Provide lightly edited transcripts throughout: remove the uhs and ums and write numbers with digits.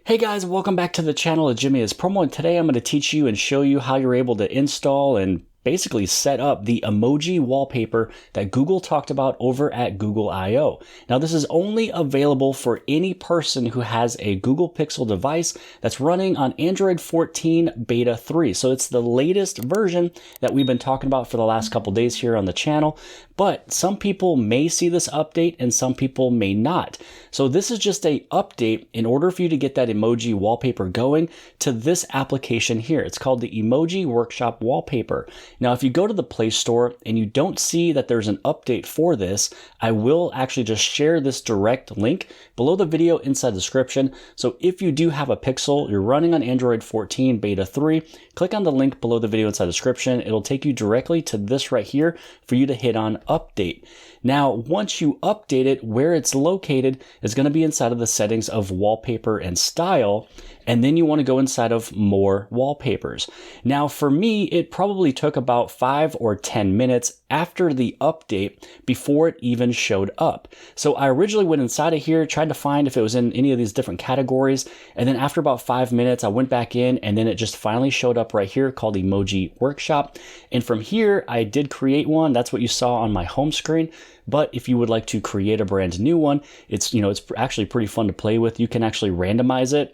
Hey guys, welcome back to the channel. It's Jimmy as Promo, and today I'm going to teach you and show you how you're able to install and basically set up the emoji wallpaper that Google talked about over at Google I/O. Now this is only available for any person who has a Google Pixel device that's running on Android 14 Beta 3. So it's the latest version that we've been talking about for the last couple days here on the channel. But some people may see this update and some people may not. So this is just a update in order for you to get that emoji wallpaper going to this application here. It's called the Emoji Workshop wallpaper. Now, if you go to the Play Store and you don't see that there's an update for this, I will actually just share this direct link below the video inside the description. So if you do have a Pixel, you're running on Android 14 Beta 3, click on the link below the video inside the description. It'll take you directly to this right here for you to hit on update. Now, once you update it, where it's located is going to be inside of the settings of wallpaper and style. And then you want to go inside of more wallpapers. Now, for me, it probably took about 5 or 10 minutes after the update before it even showed up. So I originally went inside of here, tried to find if it was in any of these different categories. And then after about 5 minutes, I went back in and then it just finally showed up right here called Emoji Workshop. And from here, I did create one. That's what you saw on my home screen. But if you would like to create a brand new one, it's actually pretty fun to play with. You can actually randomize it.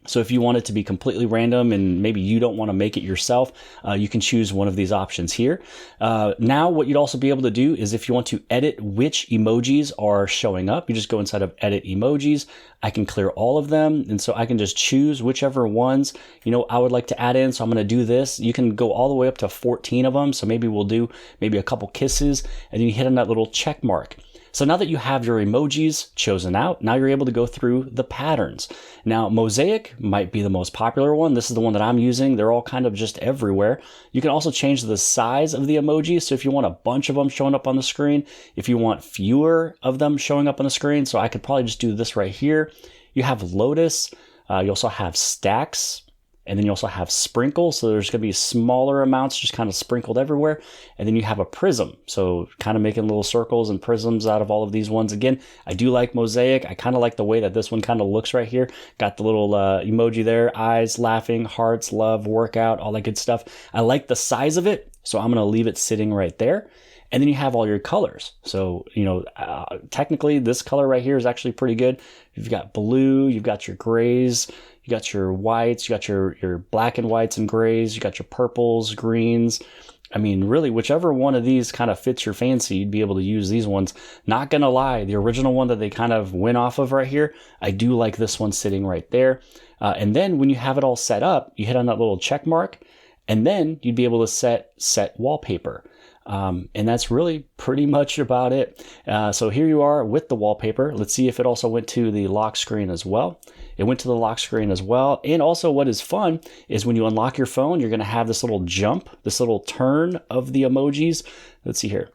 So if you want it to be completely random and maybe you don't want to make it yourself, you can choose one of these options here. Now, what you'd also be able to do is if you want to edit which emojis are showing up, you just go inside of Edit Emojis. I can clear all of them. And so I can just choose whichever ones, I would like to add in. So I'm going to do this. You can go all the way up to 14 of them. So maybe we'll do maybe a couple kisses and then you hit on that little check mark. So now that you have your emojis chosen out, now you're able to go through the patterns. Now, Mosaic might be the most popular one. This is the one that I'm using. They're all kind of just everywhere. You can also change the size of the emojis. So if you want a bunch of them showing up on the screen, if you want fewer of them showing up on the screen, so I could probably just do this right here. You have Lotus. You also have Stacks. And then you also have sprinkle. So there's going to be smaller amounts just kind of sprinkled everywhere. And then you have a prism. So kind of making little circles and prisms out of all of these ones. Again, I do like Mosaic. I kind of like the way that this one kind of looks right here. Got the little emoji there, eyes, laughing, hearts, love, workout, all that good stuff. I like the size of it. So I'm going to leave it sitting right there. And then you have all your colors. So, technically this color right here is actually pretty good. You've got blue, you've got your grays, you got your whites, you got your black and whites and grays, you got your purples, greens. I mean, really, whichever one of these kind of fits your fancy, you'd be able to use these ones. Not gonna lie, the original one that they kind of went off of right here, I do like this one sitting right there. And then when you have it all set up, you hit on that little check mark, and then you'd be able to set wallpaper. And that's really pretty much about it. So here you are with the wallpaper. Let's see if it also went to the lock screen as well. It went to the lock screen as well. And also what is fun is when you unlock your phone, you're going to have this little jump, this little turn of the emojis. Let's see here.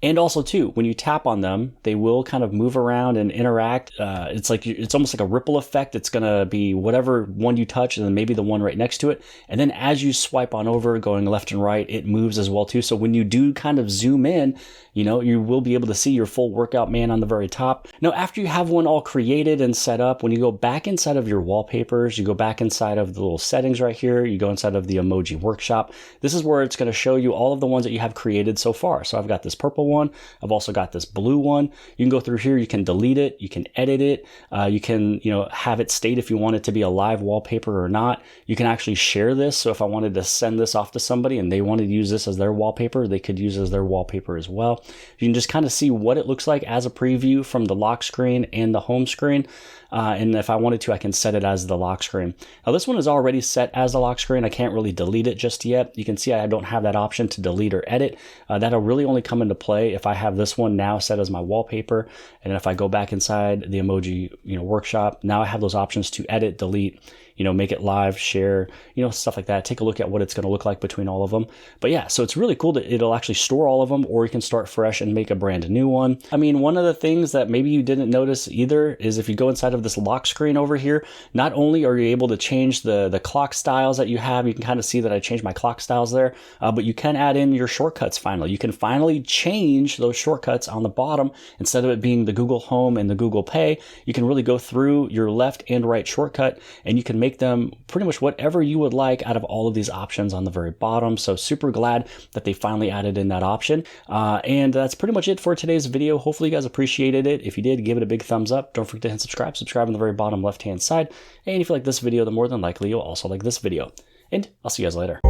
And also too, when you tap on them, they will kind of move around and interact. It's almost like a ripple effect. It's going to be whatever one you touch and then maybe the one right next to it. And then as you swipe on over, going left and right, it moves as well too. So when you do kind of zoom in, you will be able to see your full workout man on the very top. Now, after you have one all created and set up, when you go back inside of your wallpapers, you go back inside of the little settings right here, you go inside of the Emoji Workshop. This is where it's going to show you all of the ones that you have created so far. So I've got this purple one. I've also got this blue one. You can go through here. You can delete it. You can edit it. You can, have it state if you want it to be a live wallpaper or not. You can actually share this. So if I wanted to send this off to somebody and they wanted to use this as their wallpaper, they could use it as their wallpaper as well. You can just kind of see what it looks like as a preview from the lock screen and the home screen. And if I wanted to, I can set it as the lock screen. Now this one is already set as the lock screen. I can't really delete it just yet. You can see I don't have that option to delete or edit. That'll really only come into play if I have this one now set as my wallpaper. And if I go back inside the Emoji Workshop, now I have those options to edit, delete, make it live, share, stuff like that. Take a look at what it's going to look like between all of them. But yeah, so it's really cool that it'll actually store all of them, or you can start fresh and make a brand new one. I mean, one of the things that maybe you didn't notice either is if you go inside of this lock screen over here, not only are you able to change the clock styles that you have, you can kind of see that I changed my clock styles there, but you can add in your shortcuts finally. You can finally change change those shortcuts on the bottom. Instead of it being the Google Home and the Google Pay, you can really go through your left and right shortcut, and you can make them pretty much whatever you would like out of all of these options on the very bottom. So super glad that they finally added in that option. And that's pretty much it for today's video. Hopefully you guys appreciated it. If you did, give it a big thumbs up. Don't forget to hit subscribe. Subscribe on the very bottom left-hand side. And if you like this video, then more than likely you'll also like this video. And I'll see you guys later.